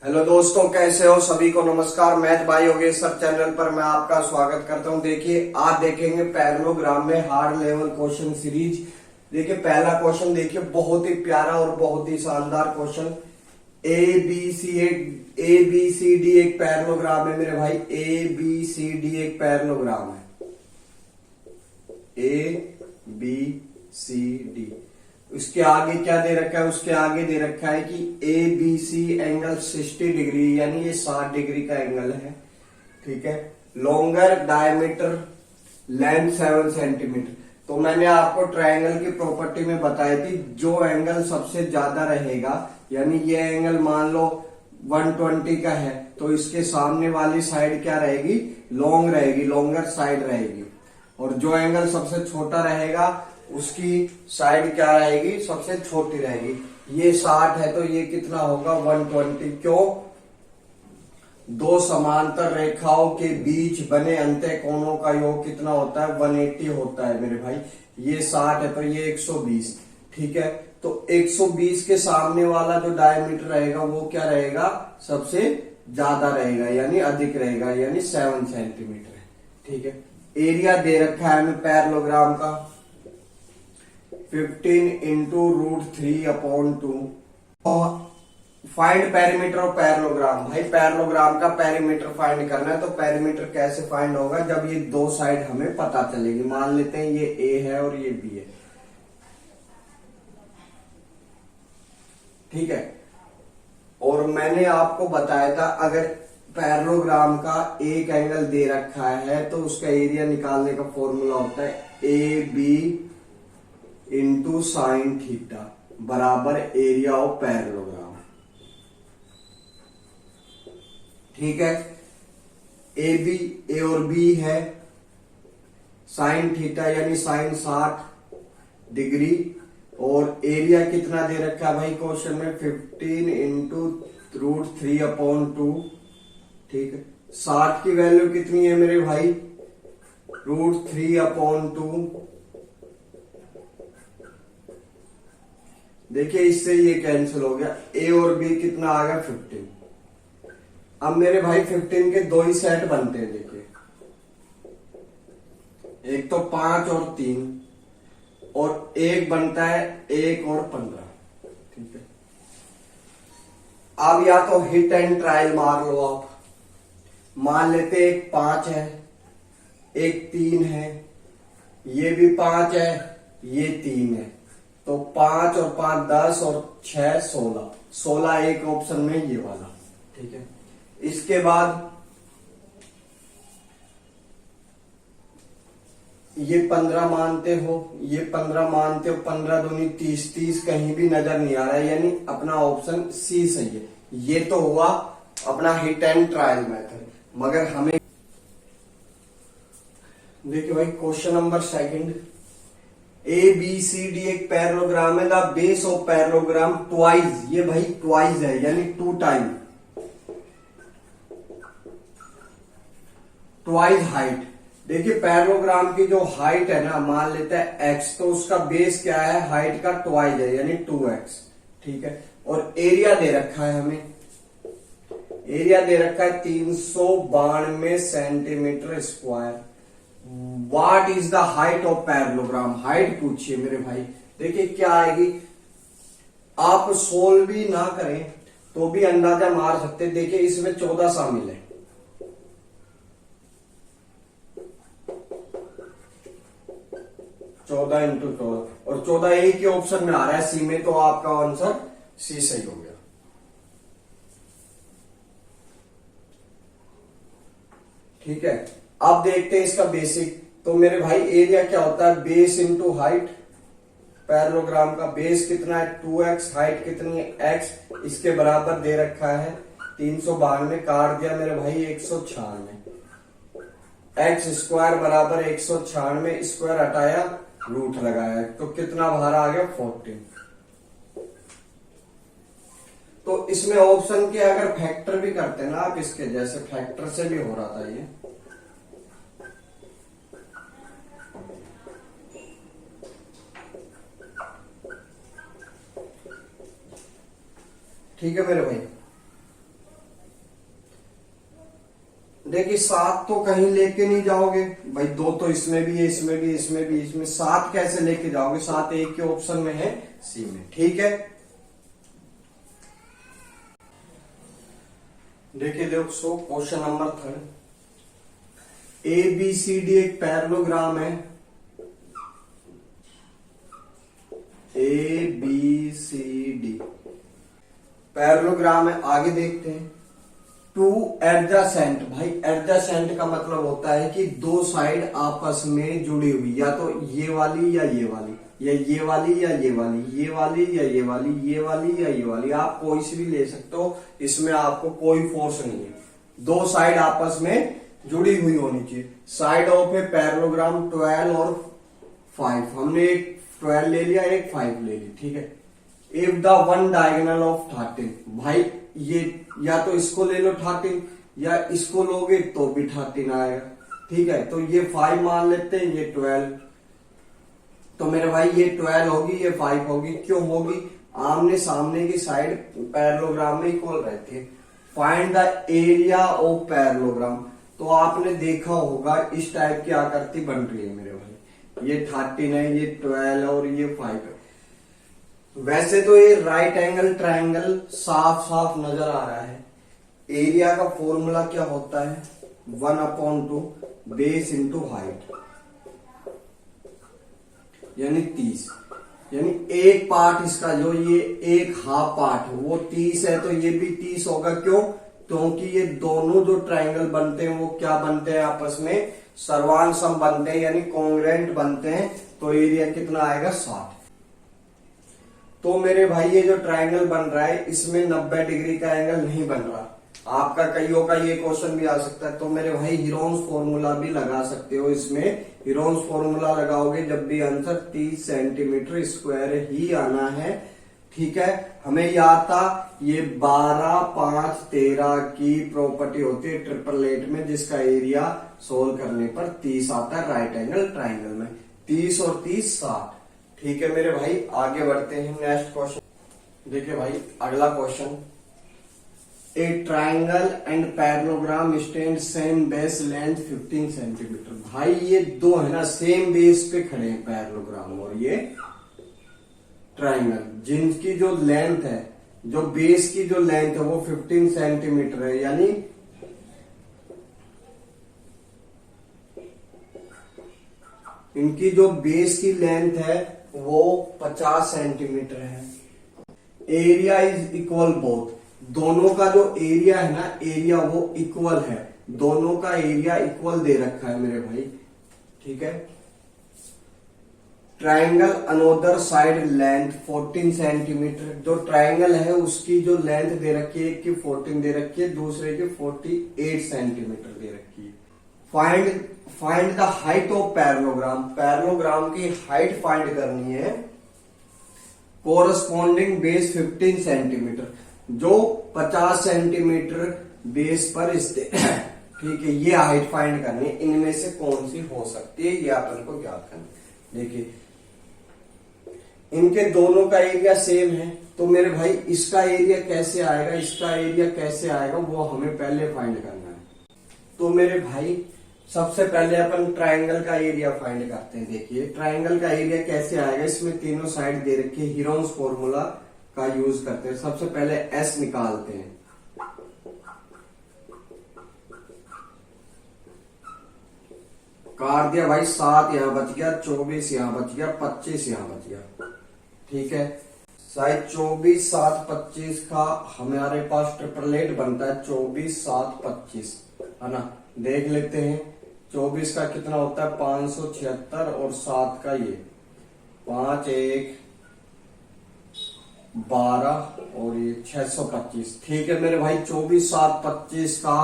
Hello दोस्तों, कैसे हो? सभी को नमस्कार। Math bye Yogesh sir channel पर मैं आपका स्वागत करता हूं। देखिए, आज देखेंगे पैरेललोग्राम में हार्ड लेवल क्वेश्चन सीरीज। देखिए, पहला क्वेश्चन देखिए, बहुत ही प्यारा और बहुत ही शानदार question. A B C D एक पैरेललोग्राम है मेरे भाई। ए बी सी डी एक पैरेललोग्राम है। A B C D. उसके आगे क्या दे रखा है? उसके आगे दे रखा है कि A B C angle 60 degree, यानी ये 60 डिग्री का एंगल है। ठीक है। Longer diameter length 7 centimetre. तो मैंने आपको ट्रायंगल की प्रॉपर्टी में बताई थी, जो एंगल सबसे ज्यादा रहेगा, यानी ये एंगल मान लो 120 का है, तो इसके सामने वाली साइड क्या रहेगी? लॉन्ग रहेगी, लॉन्गर साइड रहेगी। और जो एंगल सबसे छोटा रहेगा उसकी साइड क्या रहेगी? सबसे छोटी रहेगी। ये 60 है तो ये कितना होगा? 120। क्यों? दो समांतर रेखाओं के बीच बने अंतः कोणों का योग कितना होता है? 180 होता है मेरे भाई। ये 60 है तो ये 120। ठीक है। तो 120 के सामने वाला जो डायमीटर रहेगा वो क्या रहेगा? सबसे ज्यादा रहेगा, यानी अधिक रहेगा, यानी 7 सेंटीमीटर है। ठीक है। एरिया दे रखा है हमें पैरेललोग्राम का 15 into √3/2। Find perimeter of parallelogram. भाई, पैरेललोग्राम का पेरीमीटर फाइंड करना है, तो पेरीमीटर कैसे फाइंड होगा? जब ये दो साइड हमें पता चलेगी। मान लेते हैं ये ए है और ये बी है। ठीक है। और मैंने आपको बताया था, अगर पैरेललोग्राम का एक एंगल दे रखा है तो उसका एरिया निकालने का फॉर्मूला होता है A B into sine theta बराबर एरिया ऑफ पैरेललोग्राम। ठीक है। ए और बी है, साइन थीटा यानी साइन 60 डिग्री, और एरिया कितना दे रखा है भाई क्वेश्चन में? 15 इंटू √3/2। ठीक है। 60 की वैल्यू कितनी है मेरे भाई? √3/2। देखिए, इससे ये कैंसिल हो गया। ए और बी कितना आ गया? 15। अब मेरे भाई 15 के दो ही सेट बनते हैं। देखिए, एक तो 5 और 3, और एक बनता है 1 और 15। ठीक है। अब या तो हिट एंड ट्रायल मार लो आप। मान लेते एक 5 है, एक 3 है, ये भी 5 है, ये 3 है, तो 5 और 5 10 और 6 16। 16 एक ऑप्शन में ये वाला। ठीक है। इसके बाद ये 15 मानते हो, ये 15 मानते हो, 15 दूनी 30, 30 कहीं भी नजर नहीं आ रहा है, यानी अपना ऑप्शन सी सही है। ये तो हुआ अपना हिट एंड ट्रायल मेथड। मगर हमें देखिए भाई, question number second, A B C D एक पैरेललोग्राम है। The base of parallelogram twice, ये भाई ट्वाइस है, यानी 2 टाइम, ट्वाइस हाइट। देखिए, पैरेललोग्राम की जो हाइट है ना, मान लेते हैं x, तो उसका बेस क्या है? हाइट का ट्वाइस है, यानी 2x। ठीक है। और एरिया दे रखा है हमें, एरिया दे रखा है 392 centimetre square. What is the height of parallelogram? Height पूछिए मेरे भाई। देखिए क्या आएगी, आप सोल्व भी ना करें तो भी अंदाजा मार सकते। देखिए, इसमें 14 शामिल है। चौदह इंटू 14, और 14 एक ही ऑप्शन में आ रहा है सी में, तो आपका आंसर सी सही हो गया। ठीक है। अब देखते हैं इसका बेसिक। तो मेरे भाई, एरिया क्या होता है? Base into height. पैरेललोग्राम का बेस कितना है? 2x। हाइट कितनी है? x। इसके बराबर दे रखा है 392, काट दिया मेरे भाई 196। एक्स स्क्वायर बराबर 196, स्क्वायर हटाया, रूट लगाया, तो कितना बाहर आ गया? 14। तो इसमें ऑप्शन के अगर फैक्टर भी करते ना आप, इसके जैसे फैक्टर से भी हो रहा था ये। ठीक है मेरे भाई। देखिए 7 तो कहीं लेके नहीं जाओगे भाई, 2 तो इसमें भी है, इसमें भी, इसमें भी, इसमें 7 कैसे लेके जाओगे? 7 एक के ऑप्शन में है, सी में। ठीक है, देखिए दोस्तों question number 3, A B C D एक पैरेललोग्राम है। A B C D parallelogram है। आगे देखते हैं, टू एडजेसेंट। भाई एडजेसेंट का मतलब होता है कि दो साइड आपस में जुड़ी हुई, या तो ये वाली या ये वाली, या ये वाली या ये वाली, ये वाली या ये वाली, ये वाली या ये वाली, आप कोई सी भी ले सकते हो, इसमें आपको कोई फोर्स नहीं है। दो साइड आपस में जुड़ी हुई होनी चाहिए। साइड ऑफ ए पैरेललोग्राम 12 और 5, हमने एक 12 ले लिया, एक 5 ले ली। ठीक है, if the one diagonal of 13, भाई ये या तो इसको ले लो 13, या इसको लोगे तो भी 13 आएगा। ठीक है, तो ये 5 मान लेते हैं, ये 12, तो मेरे भाई ये 12 होगी, ये 5 होगी। क्यों होगी? आमने सामने की साइड पैरेललोग्राम में इक्वल रहती है। Find the area of parallelogram, तो आपने देखा होगा इस टाइप की आकृति बन रही है मेरे भाई, ये 13 है, ये 12 और ये 5 है। वैसे तो ये राइट एंगल ट्रायंगल साफ साफ नजर आ रहा है। एरिया का फॉर्मूला क्या होता है? 1/2 बेस इंटू हाइट, यानी 30, यानी एक पार्ट इसका जो ये एक हाफ पार्ट है वो 30 है, तो ये भी 30 होगा। क्यों? क्योंकि ये दोनों जो ट्रायंगल बनते हैं वो क्या बनते हैं? आपस में सर्वांग बनते हैं, यानी कॉन्ग्रुएंट बनते हैं। तो एरिया कितना आएगा? 60। तो मेरे भाई ये जो ट्रायंगल बन रहा है इसमें 90 डिग्री का एंगल नहीं बन रहा। आपका कईयों का ये क्वेश्चन भी आ सकता है, तो मेरे भाई हीरोन्स फॉर्मूला भी लगा सकते हो। इसमें हीरोन्स फॉर्मूला लगाओगे जब भी आंसर 30 सेंटीमीटर स्क्वायर ही आना है। ठीक है, हमें याद था ये 12, 5, 13 की प्रॉपर्टी होती है ट्रिपलेट में, जिसका एरिया सोल्व करने पर 30 आता है राइट एंगल ट्रायंगल में। 30 और 30 60। ठीक है मेरे भाई, आगे बढ़ते हैं नेक्स्ट क्वेश्चन। देखिए भाई अगला question, A triangle and parallelogram stand same base length 15 centimetre. भाई ये दो है ना सेम बेस पे खड़े हैं, पैरेललोग्राम और ये ट्रायंगल, जिनकी जो लेंथ है, जो बेस की जो लेंथ है वो 15 सेंटीमीटर है, यानी इनकी जो बेस की लेंथ है वो 50 सेंटीमीटर है। एरिया इज इक्वल बोथ, दोनों का जो एरिया है ना, एरिया वो इक्वल है, दोनों का एरिया इक्वल दे रखा है मेरे भाई। ठीक है, triangle another side length 14 centimetre, जो ट्रायंगल है उसकी जो लेंथ दे रखी है, एक की 14 दे रखी है, दूसरे की 48 सेंटीमीटर दे रखी है। Find the height of parallelogram, parallelogram की हाइट फाइंड करनी है। कोरस्पॉन्डिंग बेस 15 सेंटीमीटर, जो 50 सेंटीमीटर बेस पर स्थित है। ठीक है, ये हाइट फाइंड करनी है। इनमें से कौन सी हो सकती है ये अपन को ज्ञात करना है। देखिए इनके दोनों का एरिया सेम है, तो मेरे भाई इसका एरिया कैसे आएगा, इसका एरिया कैसे आएगा, वो हमें पहले फाइंड करना है। तो मेरे भाई सबसे पहले अपन ट्रायंगल का एरिया फाइंड करते हैं। देखिए ट्रायंगल का एरिया कैसे आएगा, इसमें तीनों साइड दे रखी है, हीरोन्स फॉर्मूला का यूज करते हैं। सबसे पहले एस निकालते हैं। काट दिया भाई, 7 यहां बच गया, 24 यहां बच गया, 25 यहां बच गया। ठीक है, साइड 24, 7, 25 का हमारे पास ट्रिपलेट बनता है 24, 7, 25, है ना। देख लेते हैं 24 का कितना होता है 576, और 7 का ये 5, 1, 12 और ये 625। ठीक है मेरे भाई, 24, 7, 25 का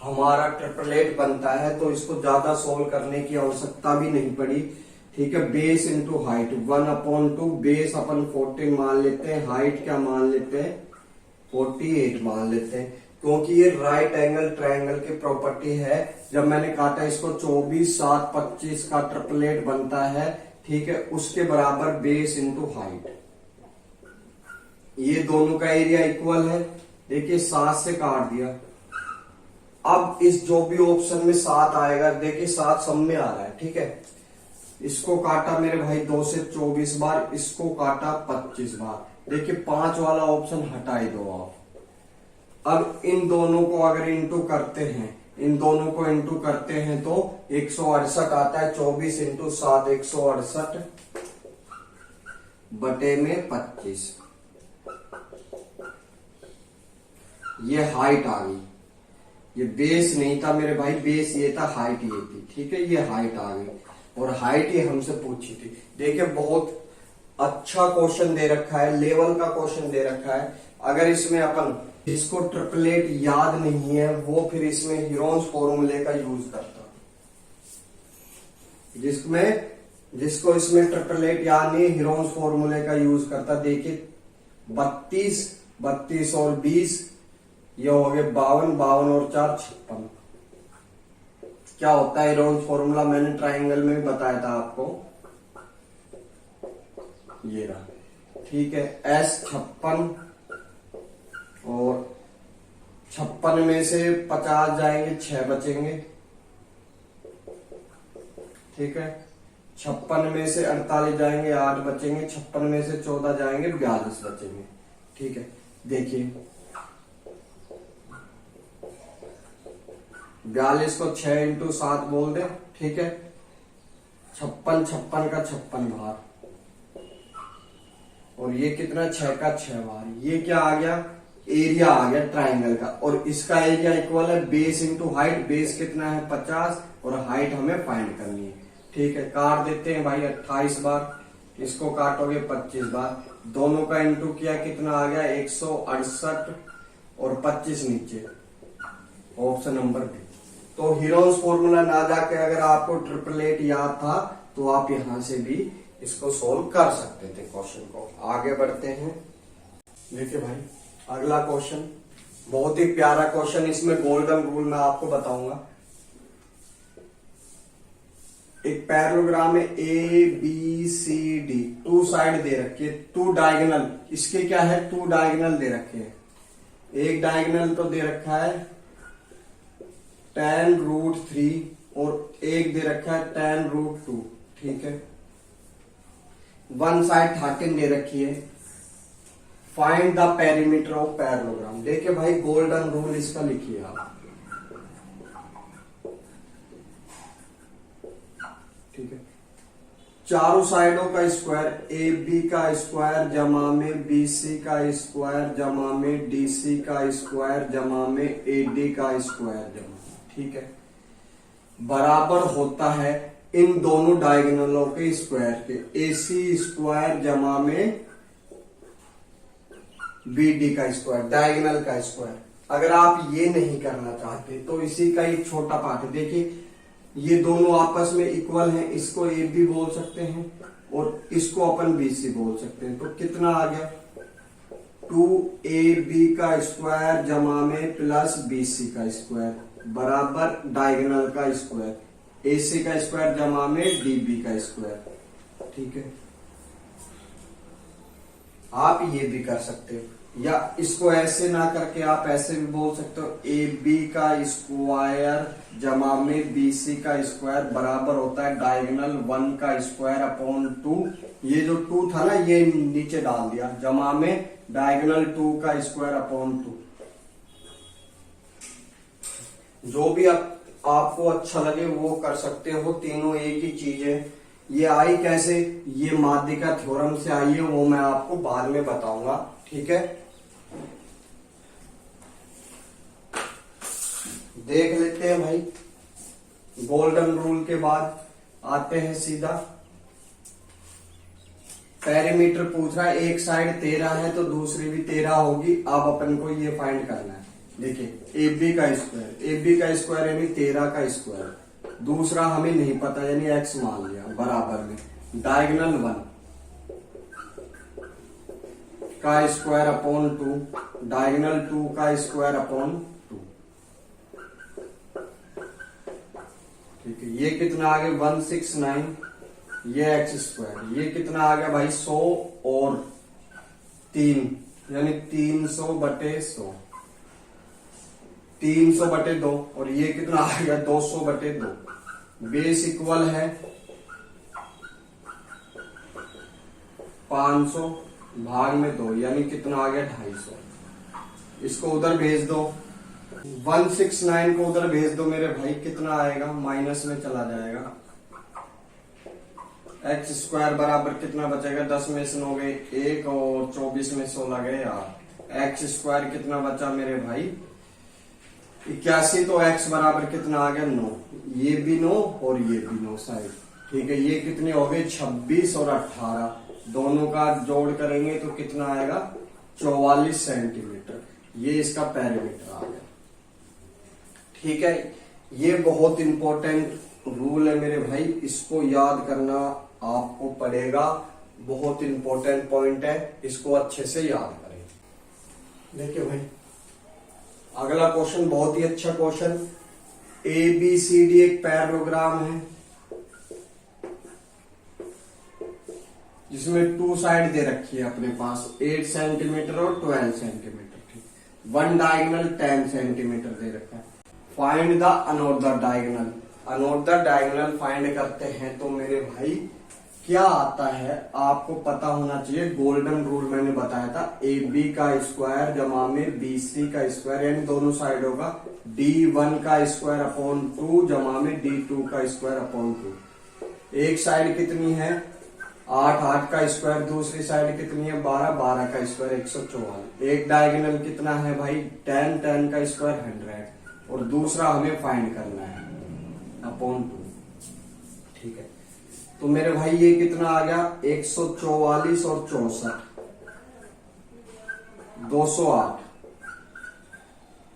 हमारा ट्रिपलेट बनता है, तो इसको ज्यादा सोल्व करने की आवश्यकता भी नहीं पड़ी। ठीक है, बेस इंटू हाइट 1/2, बेस अपन 14 मान लेते हैं, हाइट क्या मान लेते हैं 48 मान लेते हैं, क्योंकि ये राइट एंगल ट्रायंगल की प्रॉपर्टी है। जब मैंने काटा इसको 24, 7, 25 का ट्रिपलेट बनता है। ठीक है, उसके बराबर बेस इंटू हाइट, ये दोनों का एरिया इक्वल है। देखिए 7 से काट दिया, अब इस जो भी ऑप्शन में 7 आएगा, देखिए 7 सब में आ रहा है, ठीक है। इसको काटा मेरे भाई 2 से 24 बार, इसको काटा 25 बार। देखिए 5 वाला ऑप्शन हटा ही दो आप। अब इन दोनों को अगर इंटू करते हैं, इन दोनों को इंटू करते हैं तो 168 आता है। 24 इंटू 7 168 बटे में 25। ये हाइट आ गई। ये बेस नहीं था मेरे भाई, बेस ये था, हाइट ये थी, ठीक है। ये हाइट आ गई और हाइट ये हमसे पूछी थी। देखिए बहुत अच्छा क्वेश्चन दे रखा है, लेवल का क्वेश्चन दे रखा है। अगर इसमें अपन, जिसको ट्रिपलेट याद नहीं है वो फिर इसमें हीरोन्स फॉर्मूले का यूज करता। जिसको इसमें ट्रिपलेट याद नहीं, हीरोन्स फॉर्मूले का यूज करता। देखिए 32 और 20 ये हो गए 52, 52 और 4 56। क्या होता है हीरोन्स फॉर्मूला, मैंने ट्राइंगल में भी बताया था आपको, ये रहा, ठीक है। S 56 और 56 में से 50 जाएंगे, 6 बचेंगे, ठीक है। 56 में से 48 जाएंगे, 8 बचेंगे। 56 में से 14 जाएंगे, 42 बचेंगे, ठीक है। देखिए 42 को 6 इंटू 7 बोल दे, ठीक है। 56 का 56 बार, और ये कितना, 6 का 6 बार। ये क्या आ गया, एरिया आ गया ट्राइंगल का। और इसका एरिया इक्वल है बेस इंटू हाइट। बेस कितना है 50 और हाइट हमें फाइंड करनी है, ठीक है। काट देते हैं भाई 28 बार, इसको काटोगे 25 बार। दोनों का इंटू किया, कितना आ गया 168 और 25 नीचे, ऑप्शन नंबर बी। तो हीरोन्स फॉर्मूला ना जाके अगर आपको ट्रिपलेट याद था तो आप यहां से भी इसको सोल्व कर सकते थे क्वेश्चन को। आगे बढ़ते हैं। देखिए भाई अगला क्वेश्चन बहुत ही प्यारा क्वेश्चन, इसमें गोल्डन रूल मैं आपको बताऊंगा। एक पैरेललोग्राम में A B C D, 2 side दे रखी है, 2 डायगोनल। इसके क्या है, 2 डायगोनल दे रखे हैं। एक डायगोनल तो दे रखा है tan√3 और एक दे रखा है tan√2, ठीक है। वन साइड 13 दे रखी है। Find the perimeter of parallelogram. देखिए भाई गोल्डन रूल इसका लिखिए आप, ठीक है। चारों साइडों का स्क्वायर, ए बी का स्क्वायर जमा में बी सी का स्क्वायर जमा में डी सी का स्क्वायर जमा में ए डी का स्क्वायर जमा, ठीक है, बराबर होता है इन दोनों डायगोनलों के स्क्वायर के। ए सी स्क्वायर जमा में बी डी का स्क्वायर, डायगोनल का स्क्वायर। अगर आप ये नहीं करना चाहते तो इसी का एक छोटा पार्ट है। देखिए ये दोनों आपस में इक्वल हैं, इसको ए बी बोल सकते हैं और इसको अपन बी सी बोल सकते हैं। तो कितना आ गया, 2ab का स्क्वायर जमा में प्लस bc का स्क्वायर बराबर डायगोनल का स्क्वायर, ac का स्क्वायर जमा में db का स्क्वायर, ठीक है। आप ये भी कर सकते हो, या इसको ऐसे ना करके आप ऐसे भी बोल सकते हो, ab का स्क्वायर जमा में bc का स्क्वायर बराबर होता है डायगोनल 1 का स्क्वायर अपॉन 2। ये जो 2 था ना ये नीचे डाल दिया, जमा में डायगोनल 2 का स्क्वायर अपॉन 2। जो भी आपको अच्छा लगे वो कर सकते हो, तीनों एक ही चीज है। ये आई कैसे, ये माध्य का थ्योरम से आई है, वो मैं आपको बाद में बताऊंगा, ठीक है। देख लेते हैं भाई, गोल्डन रूल के बाद आते हैं सीधा पेरीमीटर पूछ रहा है। एक साइड 13 है तो दूसरी भी 13 होगी। अब अपन को ये फाइंड करना है। देखिए ए बी का स्क्वायर यानी 13 का स्क्वायर, दूसरा हमें नहीं पता यानी x मान लिया, बराबर में डायगोनल 1 का स्क्वायर अपॉन 2, डायगोनल 2 का स्क्वायर अपॉन 2, ठीक है। ये कितना आ गया 169, ये एक्स स्क्वायर, ये कितना आ गया भाई 100 और 3 यानी 300 बटे 100, 300/2 और ये कितना आ गया 200/2। बेस इक्वल है 500 भाग में 2 यानी कितना आ गया 250। इसको उधर भेज दो, 169 को उधर भेज दो मेरे भाई, कितना आएगा माइनस में चला जाएगा। एक्स स्क्वायर बराबर कितना बचेगा, 10 में से 9 गए 1 और 24 में 16 गए 8। एक्स स्क्वायर कितना बचा मेरे भाई 81। तो एक्स बराबर कितना आ गया 9, ये भी 9 और ये भी 9 साइड। ठीक है, ये कितने हो गए 26 और 18, दोनों का जोड़ करेंगे तो कितना आएगा 44 सेंटीमीटर। ये इसका पेरीमीटर आ गया। ठीक है, ये बहुत इंपॉर्टेंट रूल है मेरे भाई, इसको याद करना आपको पड़ेगा, बहुत इंपॉर्टेंट पॉइंट है, इसको अच्छे से याद करें। देखिए भाई अगला क्वेश्चन बहुत ही अच्छा क्वेश्चन, ABCD एक पैरेललोग्राम है जिसमें 2 साइड दे रखी है अपने पास 8 सेंटीमीटर और 12 सेंटीमीटर। ठीक, वन डायगोनल 10 सेंटीमीटर दे रखा है। Find the another diagonal. Another diagonal find करते हैं तो मेरे भाई क्या आता है आपको पता होना चाहिए। गोल्डन रूल मैंने बताया था, AB का स्क्वायर जमा में BC का स्क्वायर यानी दोनों साइडों का D1 का स्क्वायर अपॉन 2 जमा में D2 का स्क्वायर अपॉन 2। एक साइड कितनी है 8, 8 का स्क्वायर, दूसरी साइड कितनी है 12, 12 का स्क्वायर 144। एक डायगोनल कितना है भाई 10, 10 का स्क्वायर 100 और दूसरा हमें फाइंड करना है अपॉन 2। ठीक है, तो मेरे भाई ये कितना आ गया 144 और 64 208।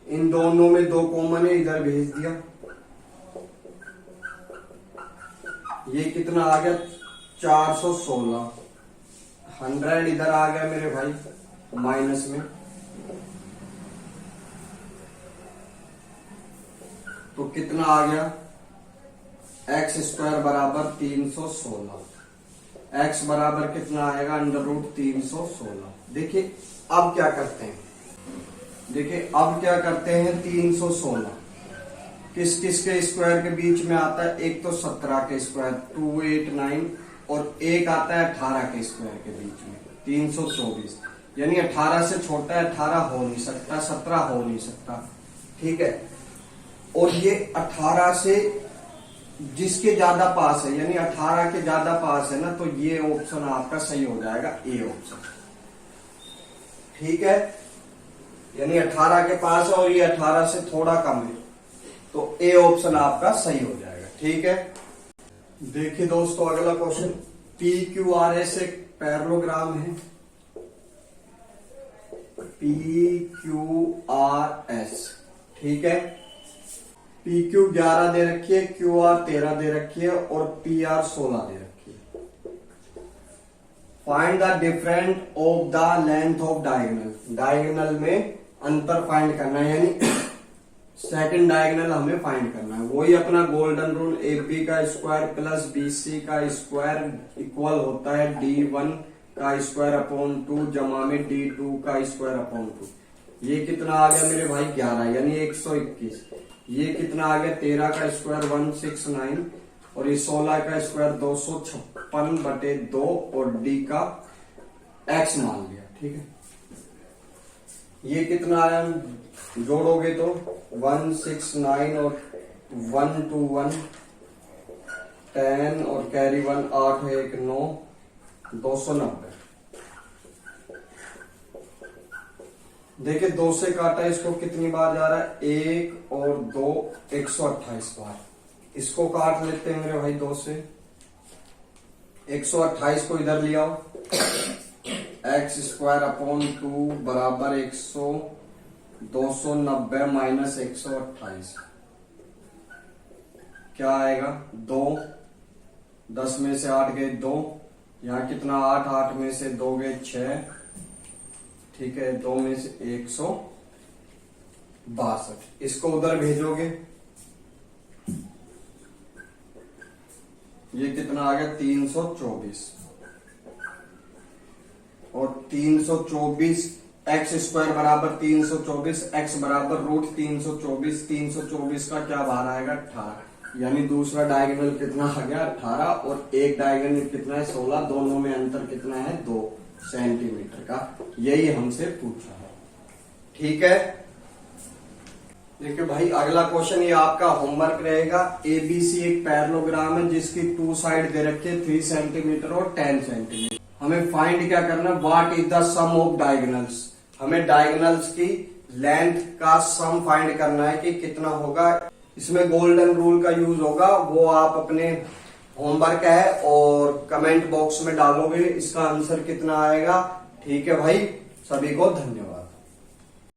इन दोनों में 2 कॉमन है, इधर भेज दिया। ये कितना आ गया 416। 100 इधर आ गया मेरे भाई माइनस में, तो कितना आ गया एक्स स्क्वायर बराबर 316। एक्स बराबर कितना आएगा √316। देखिए अब क्या करते हैं, देखिए अब क्या करते हैं 316 किस किस के स्क्वायर के बीच में आता है, एक तो 17 के स्क्वायर 289 और एक आता है 18 के स्क्वायर के बीच में 324। यानी 18 से छोटा है 18 हो नहीं सकता, 17 हो नहीं सकता। ठीक है, और ये 18 से जिसके ज्यादा पास है यानी 18 के ज्यादा पास है ना, तो ये ऑप्शन आपका सही हो जाएगा ए ऑप्शन। ठीक है, यानी 18 के पास है और ये 18 से थोड़ा कम है, तो ए ऑप्शन आपका सही हो जाएगा। ठीक है, देखिए दोस्तों अगला क्वेश्चन, PQRS एक पैरेललोग्राम है। PQRS ठीक है, PQ 11 दे रखी है, QR 13 दे रखी है और PR 16 दे रखी है। Find the different of the length of diagonal. Diagonal में अंतर फाइंड करना है, यानी सेकंड डायगोनल हमें फाइंड करना है। वही अपना गोल्डन रूल, AB का स्क्वायर प्लस BC का स्क्वायर इक्वल होता है D1 का स्क्वायर अपॉन 2 जमा में D2 का स्क्वायर अपॉन 2। ये कितना आ गया मेरे भाई 11 यानी 121। ये कितना आ गया 13 का स्क्वायर 169 और ये 16 का स्क्वायर 256/2 और D का x मान लिया। ठीक है, ये कितना आया जोड़ोगे तो 169 और 121 10 और कैरी 1 8 1 9 290। देखिए 2 से काटा, इसको कितनी बार जा रहा है 1 और 2 128 बार। इसको काट लेते हैं मेरे भाई 2 से, 128 को इधर ले आओ, एक्स स्क्वायर अपॉन 2 बराबर 290 माइनस 128 क्या आएगा 2। 10 में से 8 गए 2, यहाँ कितना 8, 8 में से 2 गए 6। ठीक है, 2 में से 162। इसको उधर भेजोगे, ये कितना आ गया 324 और 324 एक्स स्क्वायर बराबर 324, एक्स बराबर √324, 324 का क्या बाहर आएगा 18, यानी दूसरा डायगोनल कितना आ गया 18 और एक डायगोनल कितना है 16, दोनों में अंतर कितना है 2 सेंटीमीटर का, यही हमसे पूछा है। ठीक है, देखिए भाई अगला क्वेश्चन ये आपका होमवर्क रहेगा। एबीसी एक पैरेललोग्राम है जिसकी 2 साइड दे रखी है 3 सेंटीमीटर और 10 सेंटीमीटर। हमें फाइंड क्या करना, what is the sum of diagonals, हमें डायगोनल्स की लेंथ का सम फाइंड करना है कि कितना होगा। इसमें गोल्डन रूल का यूज होगा, वो आप अपने होमवर्क है और कमेंट बॉक्स में डालोगे इसका आंसर कितना आएगा। ठीक है भाई, सभी को धन्यवाद।